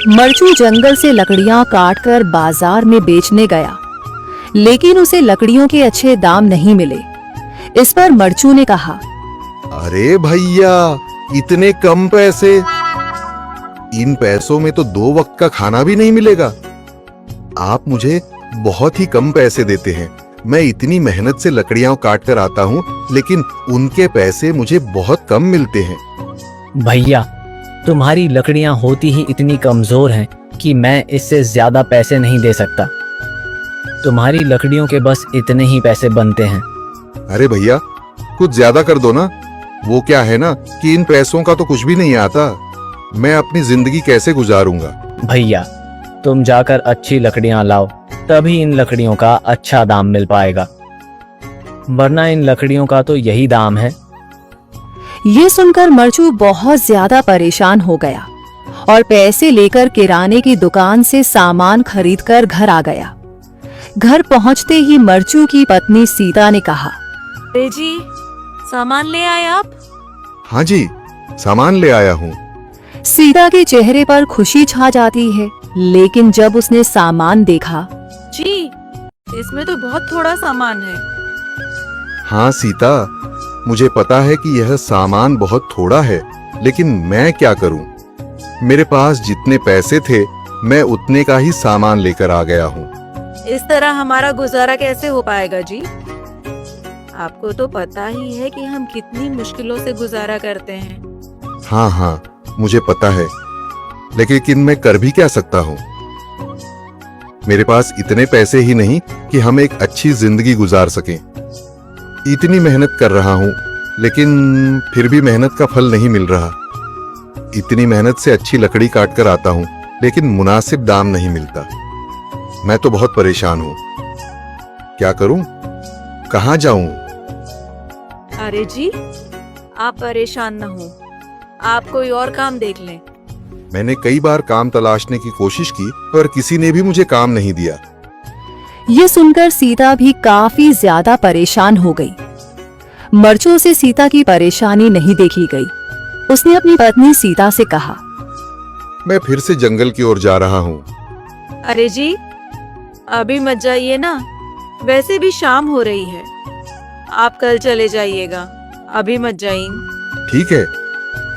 मरचू जंगल से लकड़ियां काटकर बाजार में बेचने गया, लेकिन उसे लकड़ियों के अच्छे दाम नहीं मिले। इस पर मरचू ने कहा, अरे भैया, इतने कम पैसे, इन पैसों में तो 2 वक्त का खाना भी नहीं मिलेगा। आप मुझे बहुत ही कम पैसे देते हैं। मैं इतनी मेहनत से लकड़ियां काट कर आता हूँ, लेकिन उनके पैसे मुझे बहुत कम मिलते हैं। भैया, तुम्हारी लकड़ियां होती ही इतनी कमजोर हैं कि मैं इससे ज्यादा पैसे नहीं दे सकता। तुम्हारी लकड़ियों के बस इतने ही पैसे बनते हैं। अरे भैया, कुछ ज्यादा कर दो ना। वो क्या है ना कि इन पैसों का तो कुछ भी नहीं आता। मैं अपनी जिंदगी कैसे गुजारूंगा। भैया, तुम जाकर अच्छी लकड़ियां लाओ, तभी इन लकड़ियों का अच्छा दाम मिल पाएगा, वरना इन लकड़ियों का तो यही दाम है। ये सुनकर मरचू बहुत ज्यादा परेशान हो गया और पैसे लेकर किराने की दुकान से सामान खरीदकर घर आ गया। घर पहुंचते ही मरचू की पत्नी सीता ने कहा, अरे जी, सामान ले आए आप? हाँ जी, सामान ले आया हूँ। सीता के चेहरे पर खुशी छा जाती है, लेकिन जब उसने सामान देखा, जी, इसमें तो बहुत थोड़ा सामान है। हाँ सीता, मुझे पता है कि यह सामान बहुत थोड़ा है, लेकिन मैं क्या करूं? मेरे पास जितने पैसे थे, मैं उतने का ही सामान लेकर आ गया हूँ। इस तरह हमारा गुजारा कैसे हो पाएगा जी? आपको तो पता ही है कि हम कितनी मुश्किलों से गुजारा करते हैं। हाँ हाँ, मुझे पता है, लेकिन मैं कर भी क्या सकता हूँ? मेरे पास इतने पैसे ही नहीं कि हम एक अच्छी जिंदगी गुजार सकें। इतनी मेहनत कर रहा हूँ, लेकिन फिर भी मेहनत का फल नहीं मिल रहा। इतनी मेहनत से अच्छी लकड़ी काट कर आता हूँ, लेकिन मुनासिब दाम नहीं मिलता। मैं तो बहुत परेशान हूँ। क्या करूँ? कहाँ जाऊँ? अरे जी, आप परेशान न हो, आप कोई और काम देख लें। मैंने कई बार काम तलाशने की कोशिश की, पर किसी ने भी मुझे काम नहीं दिया। ये सुनकर सीता भी काफी ज्यादा परेशान हो गई। मरचू से सीता की परेशानी नहीं देखी गई। उसने अपनी पत्नी सीता से कहा, मैं फिर से जंगल की ओर जा रहा हूँ। अरे जी, अभी मत जाइए ना, वैसे भी शाम हो रही है। आप कल चले जाइएगा, अभी मत जाइए। ठीक है,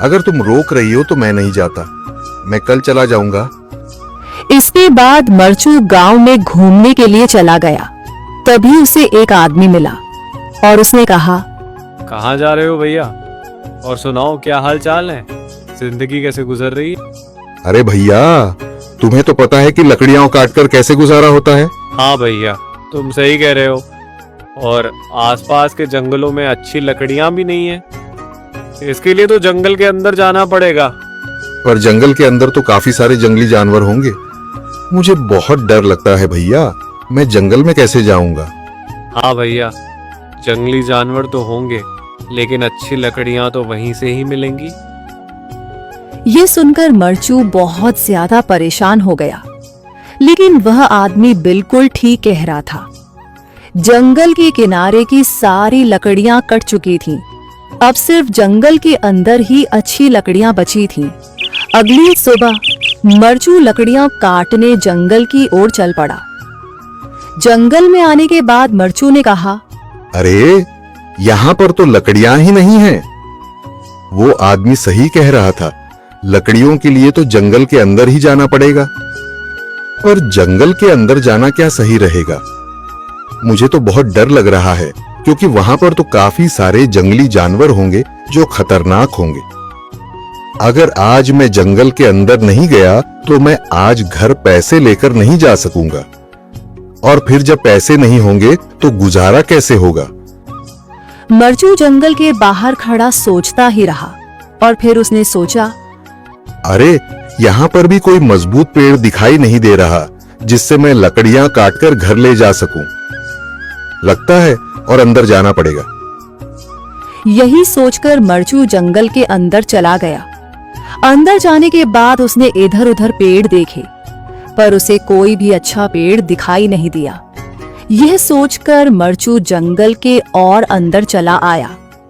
अगर तुम रोक रही हो तो मैं नहीं जाता। मैं कल चला जाऊंगा। इसके बाद मरचू गांव में घूमने के लिए चला गया। तभी उसे एक आदमी मिला और उसने कहा, कहाँ जा रहे हो भैया? और सुनाओ, क्या हाल चाल है? जिंदगी कैसे गुजर रही है? अरे भैया, तुम्हें तो पता है कि लकड़ियां काटकर कैसे गुजारा होता है। हाँ भैया, तुम सही कह रहे हो। और आसपास के जंगलों में अच्छी लकड़ियां भी नहीं है। इसके लिए तो जंगल के अंदर जाना पड़ेगा। पर जंगल के अंदर तो काफी सारे जंगली जानवर होंगे। मुझे बहुत डर लगता है भैया, मैं जंगल में कैसे जाऊंगा? हाँ भैया, जंगली जानवर तो होंगे, लेकिन अच्छी लकड़ियां तो वहीं से ही मिलेंगी। ये सुनकर मरचू बहुत ज्यादा परेशान हो गया, लेकिन वह आदमी बिल्कुल ठीक कह रहा था। जंगल के किनारे की सारी लकड़ियां कट चुकी थीं। अब सिर्फ जंगल के अंदर ही अच्छी लकड़ियां बची थीं। अगली सुबह मरचू लकड़ियां काटने जंगल की ओर चल पड़ा। जंगल में आने के बाद मरचू ने कहा, अरे, यहाँ पर तो लकड़ियां ही नहीं हैं। वो आदमी सही कह रहा था, लकड़ियों के लिए तो जंगल के अंदर ही जाना पड़ेगा। और जंगल के अंदर जाना क्या सही रहेगा? मुझे तो बहुत डर लग रहा है, क्योंकि वहां पर तो काफी सारे जंगली जानवर होंगे जो खतरनाक होंगे। अगर आज मैं जंगल के अंदर नहीं गया तो मैं आज घर पैसे लेकर नहीं जा सकूंगा, और फिर जब पैसे नहीं होंगे तो गुजारा कैसे होगा? मरचू जंगल के बाहर खड़ा सोचता ही रहा और फिर उसने सोचा, अरे, यहाँ पर भी कोई मजबूत पेड़ दिखाई नहीं दे रहा जिससे मैं लकड़ियां काटकर घर ले जा सकूं। लगता है और अंदर जाना पड़ेगा। यही सोचकर मरचू जंगल के अंदर चला गया। अंदर जाने के बाद उसने इधर उधर पेड़ देखे, पर उसे कोई भी अच्छा पेड़ दिखाई नहीं दिया। यह सोचकर मरचू जंगल के और अंदर चला आया।